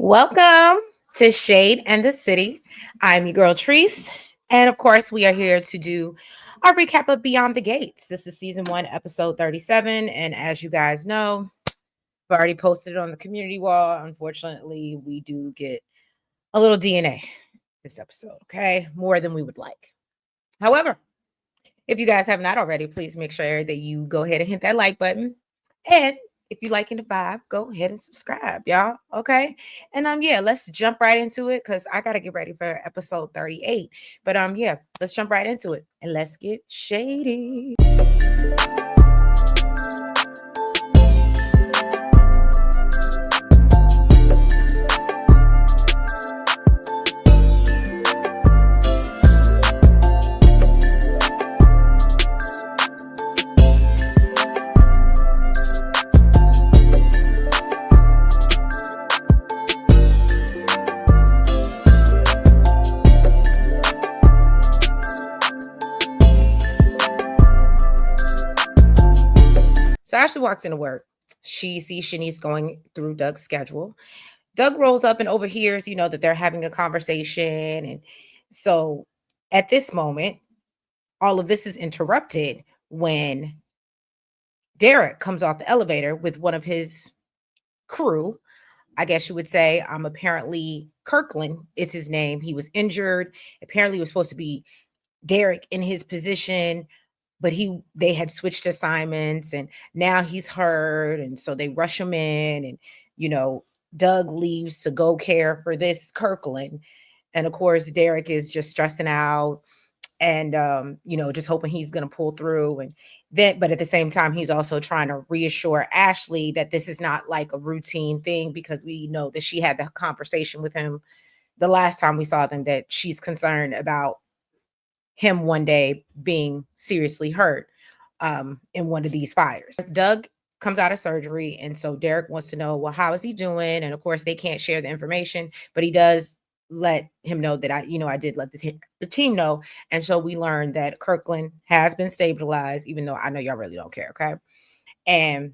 Welcome to Shade and the City. I'm your girl Treese, and of course, we are here to do our recap of Beyond the Gates. This is season 1, episode 37, and as you guys know, I've already posted it on the community wall. Unfortunately, we do get a little DNA this episode, okay? More than we would like. However, if you guys have not already, please make sure that you go ahead and hit that like button. And if you liking the vibe, go ahead and subscribe, y'all. Okay. And yeah, let's jump right into it because I gotta get ready for episode 38. But yeah, let's jump right into it and let's get shady. So Ashley walks into work. She sees Shanice going through Doug's schedule. Doug rolls up and overhears, that they're having a conversation. And so at this moment, all of this is interrupted when Derek comes off the elevator with one of his crew. I guess you would say, apparently Kirkland is his name. He was injured. Apparently, it was supposed to be Derek in his position, but they had switched assignments and now he's hurt. And so they rush him in and, you know, Doug leaves to go care for this Kirkland. And of course, Derek is just stressing out and just hoping he's going to pull through. And then, but at the same time, he's also trying to reassure Ashley that this is not like a routine thing, because we know that she had the conversation with him the last time we saw them, that she's concerned about him one day being seriously hurt in one of these fires. Doug comes out of surgery, and so Derek wants to know, well, how is he doing? And of course, they can't share the information, but he does let him know that I did let the team know. And so we learned that Kirkland has been stabilized, even though I know y'all really don't care, okay? And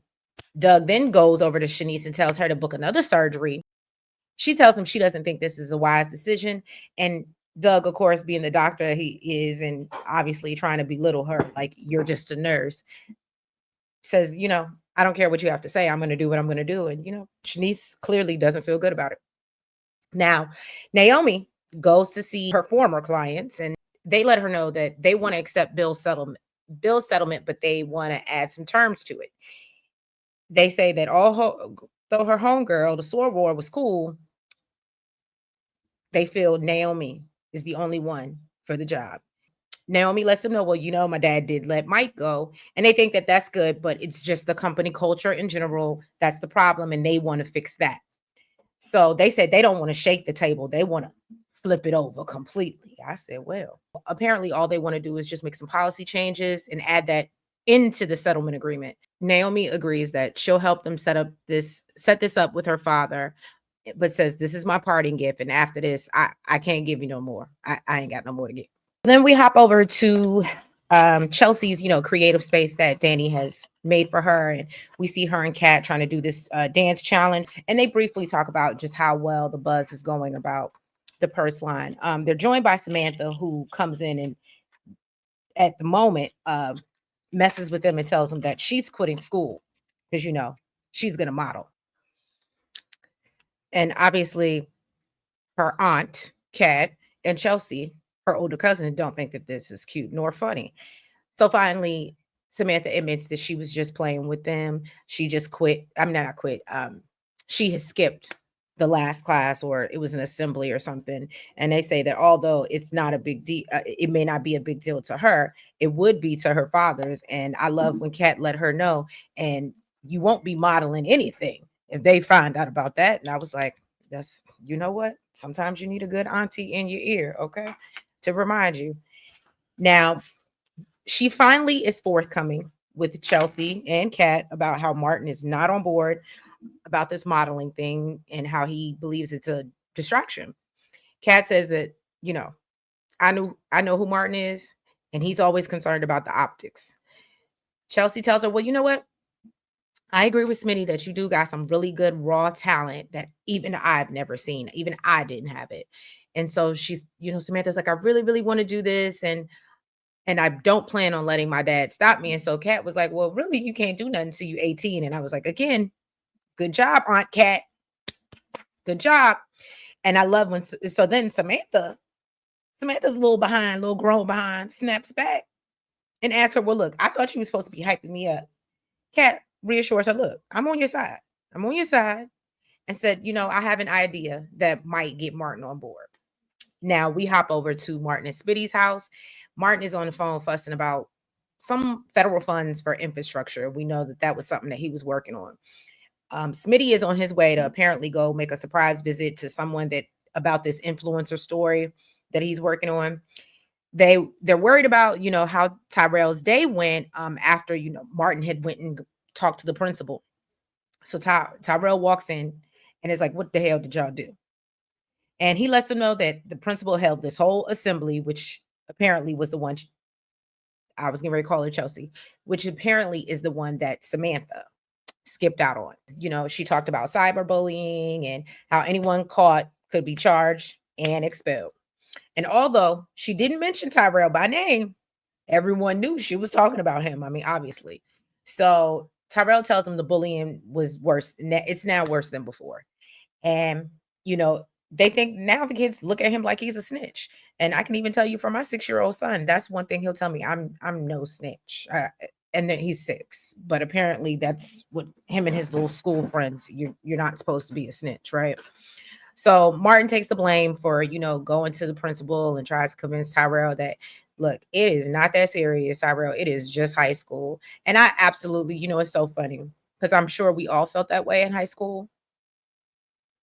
Doug then goes over to Shanice and tells her to book another surgery. She tells him she doesn't think this is a wise decision. And Doug, of course, being the doctor he is, and obviously trying to belittle her, like, you're just a nurse, says, I don't care what you have to say. I'm going to do what I'm going to do. And, Shanice clearly doesn't feel good about it. Now, Naomi goes to see her former clients, and they let her know that they want to accept Bill's settlement, but they want to add some terms to it. They say that though her homegirl, the soror, was cool, they feel Naomi is the only one for the job. Naomi lets them know, well, my dad did let Mike go, and they think that that's good, but it's just the company culture in general that's the problem, and they want to fix that. So they said they don't want to shake the table. They want to flip it over completely. I said, well, apparently all they want to do is just make some policy changes and add that into the settlement agreement. Naomi agrees that she'll help them set this up with her father, but says, this is my parting gift. And after this, I can't give you no more. I ain't got no more to give. Then we hop over to Chelsea's, creative space that Danny has made for her. And we see her and Kat trying to do this dance challenge. And they briefly talk about just how well the buzz is going about the purse line. They're joined by Samantha, who comes in and at the moment messes with them and tells them that she's quitting school because, she's going to model. And obviously her aunt, Kat, and Chelsea, her older cousin, don't think that this is cute nor funny. So finally, Samantha admits that she was just playing with them. She just quit. I mean, not quit. She has skipped the last class, or it was an assembly or something. And they say that although it's not a big deal, it may not be a big deal to her, it would be to her father's. And I love when Kat let her know, and you won't be modeling anything if they find out about that. And I was like, that's, you know what? Sometimes you need a good auntie in your ear, okay, to remind you. Now, she finally is forthcoming with Chelsea and Kat about how Martin is not on board about this modeling thing and how he believes it's a distraction. Kat says that, I know who Martin is, and he's always concerned about the optics. Chelsea tells her, well, you know what? I agree with Smitty that you do got some really good raw talent that even I've never seen. Even I didn't have it. And so she's, Samantha's like, I really, really want to do this. And I don't plan on letting my dad stop me. And so Kat was like, well, really, you can't do nothing until you 18. And I was like, again, good job, Aunt Kat. Good job. And I love when so then Samantha's a little behind, a little grown behind, snaps back and asks her, well, look, I thought you were supposed to be hyping me up. Kat reassures her, look, I'm on your side. I'm on your side. And said, I have an idea that might get Martin on board. Now we hop over to Martin and Spitty's house. Martin is on the phone fussing about some federal funds for infrastructure. We know that was something that he was working on. Smitty is on his way to apparently go make a surprise visit to someone that about this influencer story that he's working on. They're worried about, how Tyrell's day went after, Martin had went and talked to the principal. So Tyrell walks in and is like, what the hell did y'all do? And he lets them know that the principal held this whole assembly, which apparently was the one I was getting ready to call her Chelsea, which apparently is the one that Samantha skipped out on. She talked about cyberbullying and how anyone caught could be charged and expelled. And although she didn't mention Tyrell by name, everyone knew she was talking about him. I mean, obviously. So Tyrell tells them the bullying was worse. It's now worse than before. And, they think now the kids look at him like he's a snitch. And I can even tell you from my 6-year-old son, that's one thing he'll tell me. I'm no snitch. And then he's 6. But apparently that's what him and his little school friends, you're not supposed to be a snitch, right? So Martin takes the blame for, going to the principal and tries to convince Tyrell that, look, it is not that serious, Tyrell. It is just high school. And I absolutely, it's so funny because I'm sure we all felt that way in high school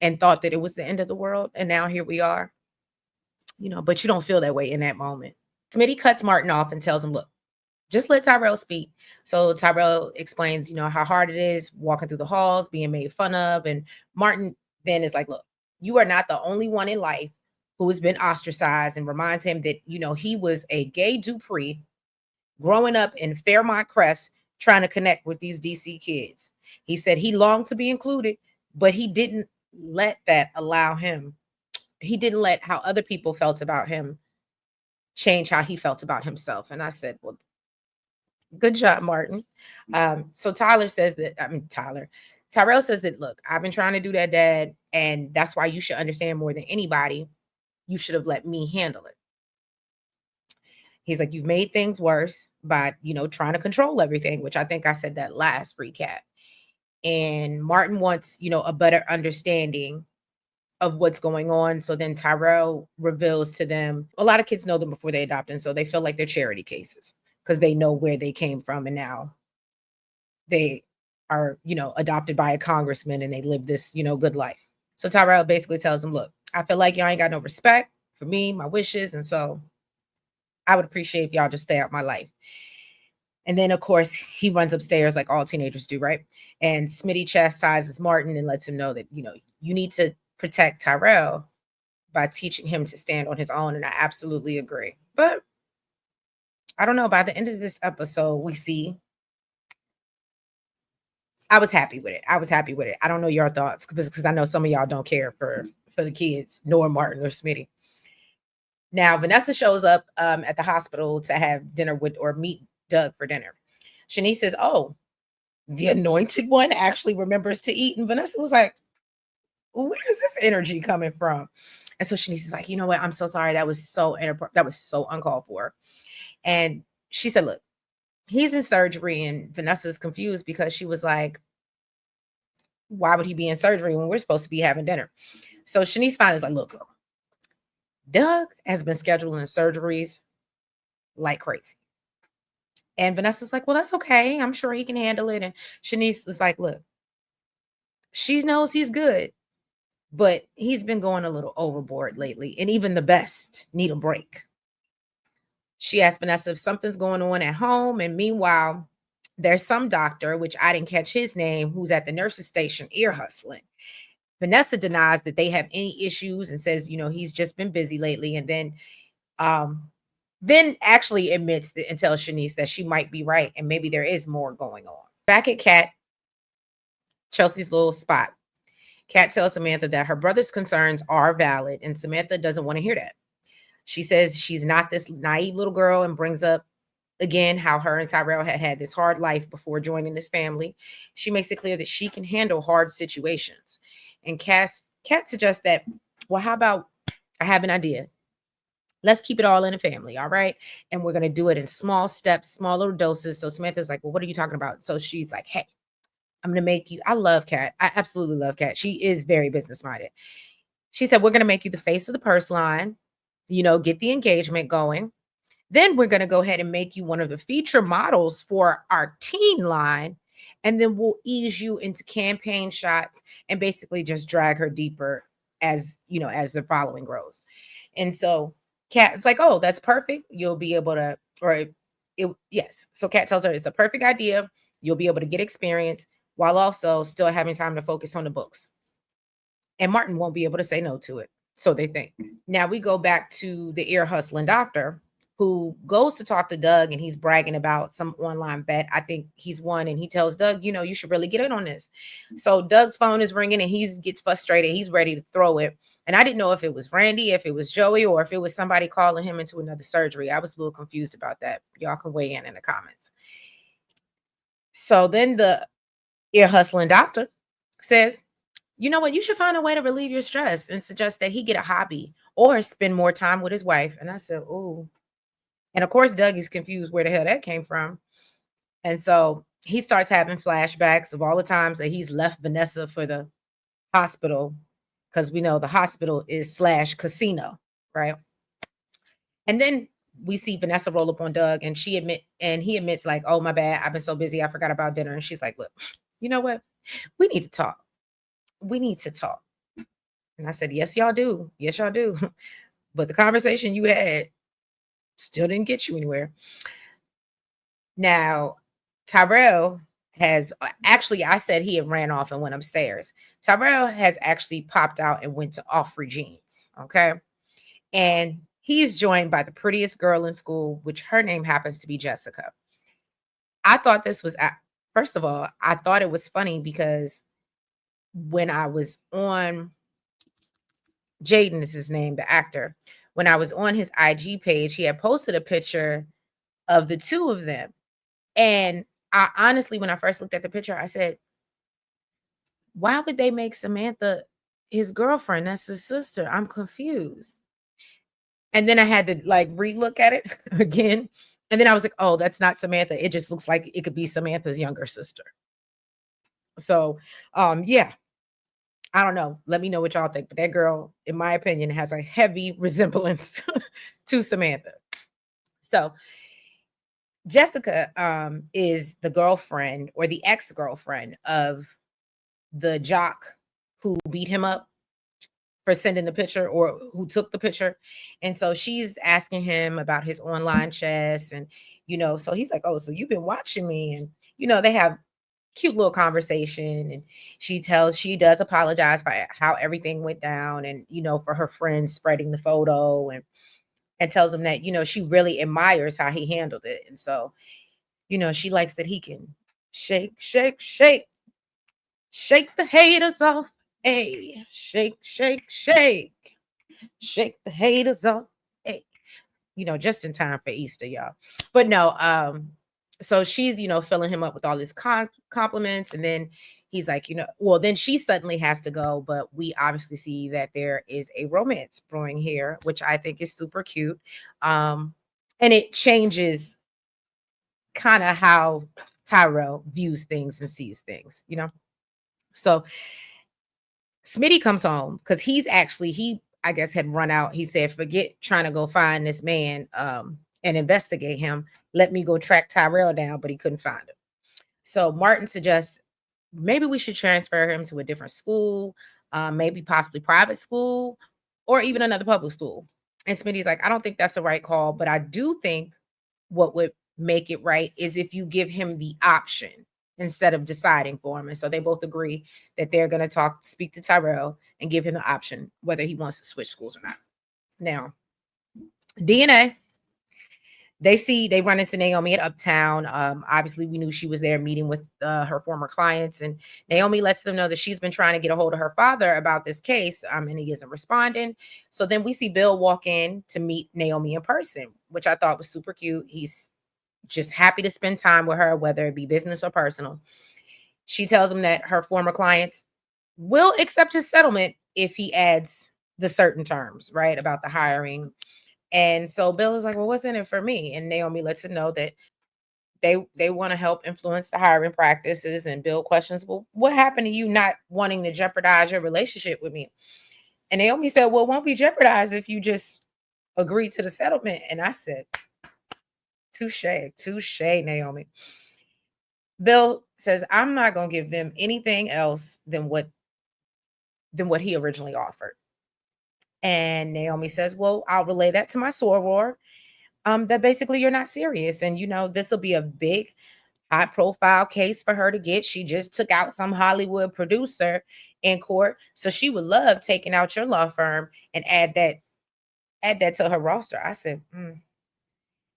and thought that it was the end of the world. And now here we are, but you don't feel that way in that moment. Smitty cuts Martin off and tells him, look, just let Tyrell speak. So Tyrell explains, how hard it is walking through the halls, being made fun of. And Martin then is like, look, you are not the only one in life who has been ostracized, and reminds him that, he was a gay Dupree growing up in Fairmont Crest trying to connect with these DC kids. He said he longed to be included, but he didn't let that allow him. He didn't let how other people felt about him change how he felt about himself. And I said, well, good job, Martin. So Tyrell says that, look, I've been trying to do that, Dad, and that's why you should understand more than anybody. You should have let me handle it. He's like, you've made things worse by, trying to control everything, which I think I said that last recap. And Martin wants, a better understanding of what's going on. So then Tyrell reveals to them, a lot of kids know them before they adopt, and so they feel like they're charity cases because they know where they came from, and now they are, adopted by a congressman and they live this, good life. So Tyrell basically tells them, look, I feel like y'all ain't got no respect for me, my wishes, and so I would appreciate if y'all just stay out my life. And then, of course, he runs upstairs like all teenagers do, right? And Smitty chastises Martin and lets him know that, you need to protect Tyrell by teaching him to stand on his own. And I absolutely agree. But I don't know, by the end of this episode, we see I was happy with it. I don't know your thoughts because I know some of y'all don't care for the kids, nor Martin or Smitty. Now, Vanessa shows up at the hospital to have dinner with or meet Doug for dinner. Shanice says, oh, the anointed one actually remembers to eat. And Vanessa was like, where is this energy coming from? And so Shanice is like, you know what? I'm so sorry. That was so uncalled for. And she said, look, he's in surgery. And Vanessa's confused because she was like, why would he be in surgery when we're supposed to be having dinner? So Shanice finally is like, look, Doug has been scheduling surgeries like crazy. And Vanessa's like, well, that's okay. I'm sure he can handle it. And Shanice is like, look, she knows he's good, but he's been going a little overboard lately. And even the best need a break. She asked Vanessa if something's going on at home. And meanwhile, there's some doctor, which I didn't catch his name, who's at the nurse's station ear hustling. Vanessa denies that they have any issues and says, he's just been busy lately. And then actually admits and tells Shanice that she might be right and maybe there is more going on. Back at Kat Chelsea's little spot. Kat tells Samantha that her brother's concerns are valid, and Samantha doesn't want to hear that. She says she's not this naive little girl and brings up again how her and Tyrell had this hard life before joining this family. She makes it clear that she can handle hard situations. And Kat suggests that, well, how about I have an idea? Let's keep it all in the family, all right? And we're going to do it in small steps, small little doses. So Samantha's like, well, what are you talking about? So she's like, hey, I'm going to make you, I love Kat. I absolutely love Kat. She is very business minded. She said, we're going to make you the face of the purse line, get the engagement going. Then we're going to go ahead and make you one of the feature models for our teen line. And then we'll ease you into campaign shots and basically just drag her deeper as the following grows. And so Kat's like, oh, that's perfect. You'll be able to, yes. So Kat tells her it's a perfect idea. You'll be able to get experience while also still having time to focus on the books. And Martin won't be able to say no to it. So they think. Now we go back to the ear hustling doctor who goes to talk to Doug, and he's bragging about some online bet. I think he's won, and he tells Doug, you should really get in on this. So Doug's phone is ringing, and he gets frustrated. He's ready to throw it. And I didn't know if it was Randy, if it was Joey, or if it was somebody calling him into another surgery. I was a little confused about that. Y'all can weigh in the comments. So then the ear hustling doctor says, you know what? You should find a way to relieve your stress, and suggest that he get a hobby or spend more time with his wife. And I said, oh. And of course, Doug is confused where the hell that came from. And so he starts having flashbacks of all the times that he's left Vanessa for the hospital, because we know the hospital is / casino, right? And then we see Vanessa roll up on Doug, and he admits like, oh, my bad. I've been so busy. I forgot about dinner. And she's like, look, you know what? We need to talk. We need to talk. And I said, yes, y'all do. Yes, y'all do. But the conversation you had still didn't get you anywhere. Now, Tyrell has actually, I said he had ran off and went upstairs. Tyrell has actually popped out and went to Offrey Jeans. Okay. And he's joined by the prettiest girl in school, which her name happens to be Jessica. I thought this was, first of all, I thought it was funny because when I was on, Jaden is his name, the actor. When I was on his IG page, he had posted a picture of the two of them. And I honestly, when I first looked at the picture, I said, why would they make Samantha his girlfriend? That's his sister. I'm confused. And then I had to like re-look at it again. And then I was like, oh, that's not Samantha. It just looks like it could be Samantha's younger sister. So yeah. I don't know. Let me know what y'all think. But that girl, in my opinion, has a heavy resemblance to Samantha. So Jessica is the girlfriend or the ex-girlfriend of the jock who beat him up for sending the picture, or who took the picture. And so she's asking him about his online chess. And, so he's like, oh, so you've been watching me. And, they have cute little conversation. And she does apologize for how everything went down, and, for her friends spreading the photo, and tells him that, she really admires how he handled it. And so, she likes that he can shake, shake, shake, shake the haters off. Hey, shake, shake, shake, shake the haters off. Hey, just in time for Easter, y'all. But no, so she's, filling him up with all his compliments. And then he's like, well, then she suddenly has to go. But we obviously see that there is a romance brewing here, which I think is super cute. And it changes kind of how Tyrell views things and sees things, So Smitty comes home because he I guess had run out. He said, forget trying to go find this man and investigate him. Let me go track Tyrell down, but he couldn't find him. So Martin suggests maybe we should transfer him to a different school, maybe possibly private school, or even another public school. And Smitty's like, I don't think that's the right call, but I do think what would make it right is if you give him the option instead of deciding for him. And so they both agree that they're going to speak to Tyrell and give him the option whether he wants to switch schools or not. Now, DNA. They run into Naomi at Uptown. Obviously, we knew she was there meeting with her former clients, and Naomi lets them know that she's been trying to get a hold of her father about this case, and he isn't responding. So then we see Bill walk in to meet Naomi in person, which I thought was super cute. He's just happy to spend time with her, whether it be business or personal. She tells him that her former clients will accept his settlement if he adds the certain terms, right, about the hiring. And so Bill is like, well, what's in it for me? And Naomi lets him know that they want to help influence the hiring practices. And Bill questions, well, what happened to you not wanting to jeopardize your relationship with me? And Naomi said, well, it won't be jeopardized if you just agree to the settlement. And I said, touche, touche, Naomi. Bill says, I'm not gonna give them anything else than what he originally offered. And Naomi says, well, I'll relay that to my soror. That basically you're not serious. And this will be a big high profile case for her to get. She just took out some Hollywood producer in court. So she would love taking out your law firm and add that to her roster. I said, "Mm."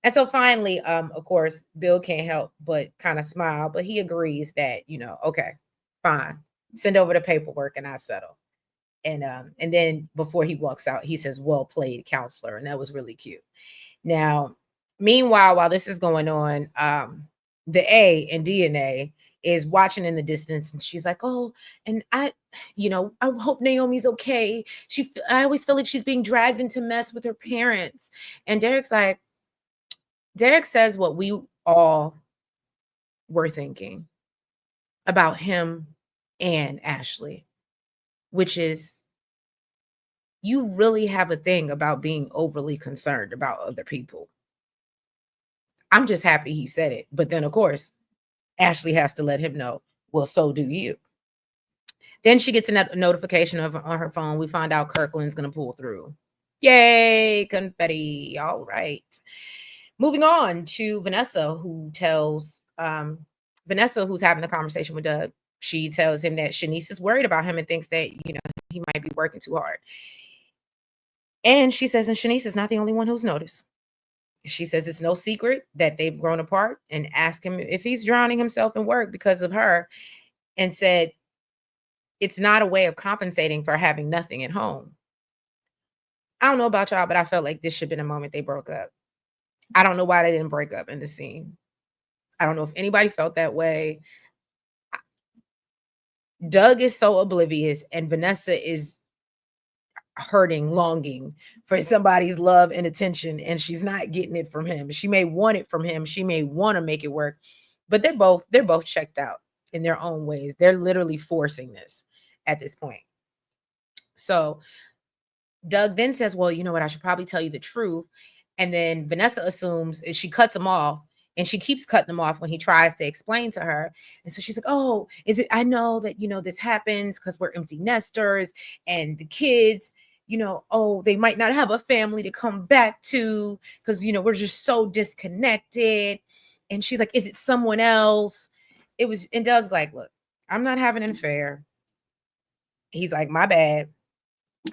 And so finally, of course, Bill can't help but kind of smile, but he agrees that, okay, fine. Send over the paperwork and I settle. And then before he walks out, he says, well played, counselor. And that was really cute. Now, meanwhile, while this is going on, the A in DNA is watching in the distance, and she's like, "Oh, and I hope Naomi's okay. I always feel like she's being dragged into mess with her parents." And Derek says what we all were thinking about him and Ashley, which is you really have a thing about being overly concerned about other people. I'm just happy he said it. But then, of course, Ashley has to let him know, well, so do you. Then she gets a notification on her phone. We find out Kirkland's going to pull through. Yay, confetti. All right. Moving on to Vanessa, who's having a conversation with Doug. She tells him that Shanice is worried about him and thinks that, he might be working too hard. And she says, and Shanice is not the only one who's noticed. She says it's no secret that they've grown apart and asked him if he's drowning himself in work because of her, and said it's not a way of compensating for having nothing at home. I don't know about y'all, but I felt like this should have been a moment they broke up. I don't know why they didn't break up in the scene. I don't know if anybody felt that way. Doug is so oblivious, and Vanessa is hurting, longing for somebody's love and attention, and she's not getting it from him. She may want it from him. She may want to make it work, but they're both checked out in their own ways. They're literally forcing this at this point. So Doug then says, well, you know what? I should probably tell you the truth. And then Vanessa assumes, and she cuts him off, and she keeps cutting him off when he tries to explain to her. And so she's like, oh, is it? I know that, this happens because we're empty nesters and the kids, oh, they might not have a family to come back to because, we're just so disconnected. And she's like, is it someone else? And Doug's like, look, I'm not having an affair. He's like, my bad.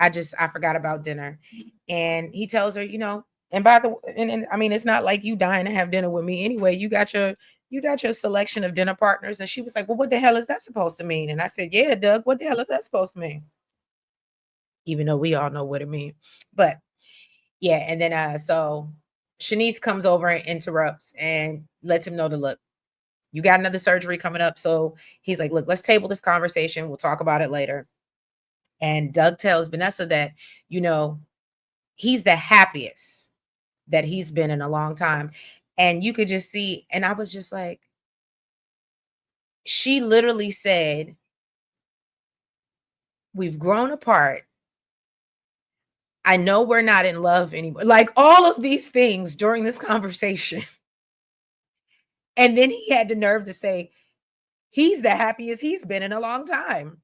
I forgot about dinner. And he tells her, and by the and I mean, it's not like you dying to have dinner with me anyway. You got your selection of dinner partners. And she was like, well, what the hell is that supposed to mean? And I said, yeah, Doug, what the hell is that supposed to mean? Even though we all know what it means. But yeah, and then so Shanice comes over and interrupts and lets him know to look, you got another surgery coming up. So he's like, look, let's table this conversation. We'll talk about it later. And Doug tells Vanessa that, he's the happiest that he's been in a long time. And you could just see, and I was just like, she literally said, we've grown apart. I know we're not in love anymore. Like all of these things during this conversation. And then he had the nerve to say, he's the happiest he's been in a long time.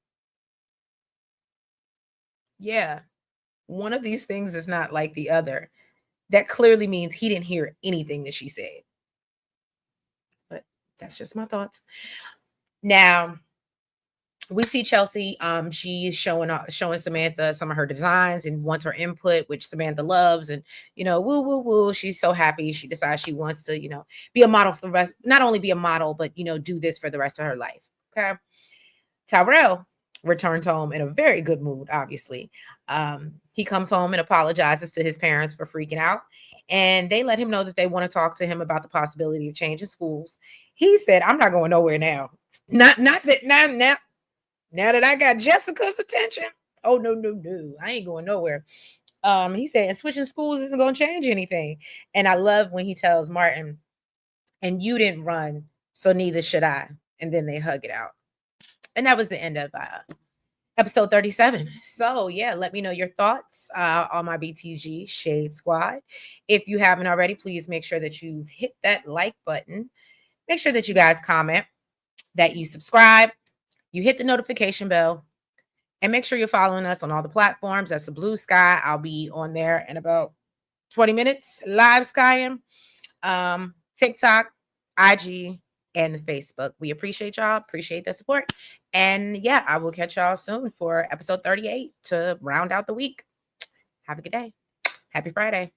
Yeah. One of these things is not like the other. That clearly means he didn't hear anything that she said. But that's just my thoughts. Now, We see Chelsea. She's showing Samantha some of her designs and wants her input, which Samantha loves. And woo woo woo. She's so happy. She decides she wants to, be a model for the rest. Not only be a model, but do this for the rest of her life. Okay. Tyrell returns home in a very good mood. Obviously, he comes home and apologizes to his parents for freaking out, and they let him know that they want to talk to him about the possibility of changing schools. He said, "I'm not going nowhere now. Not that now that I got Jessica's attention. Oh no, no, no. I ain't going nowhere." He said, "And switching schools isn't gonna change anything." And I love when he tells Martin, "And you didn't run, so neither should I." And then they hug it out. And that was the end of episode 37. So yeah, let me know your thoughts on my BTG Shade Squad. If you haven't already, please make sure that you've hit that like button. Make sure that you guys comment, that you subscribe, you hit the notification bell, and make sure you're following us on all the platforms. That's the Blue Sky. I'll be on there in about 20 minutes, live skying, TikTok, IG, and the Facebook. We appreciate y'all. Appreciate the support. And yeah, I will catch y'all soon for episode 38 to round out the week. Have a good day. Happy Friday.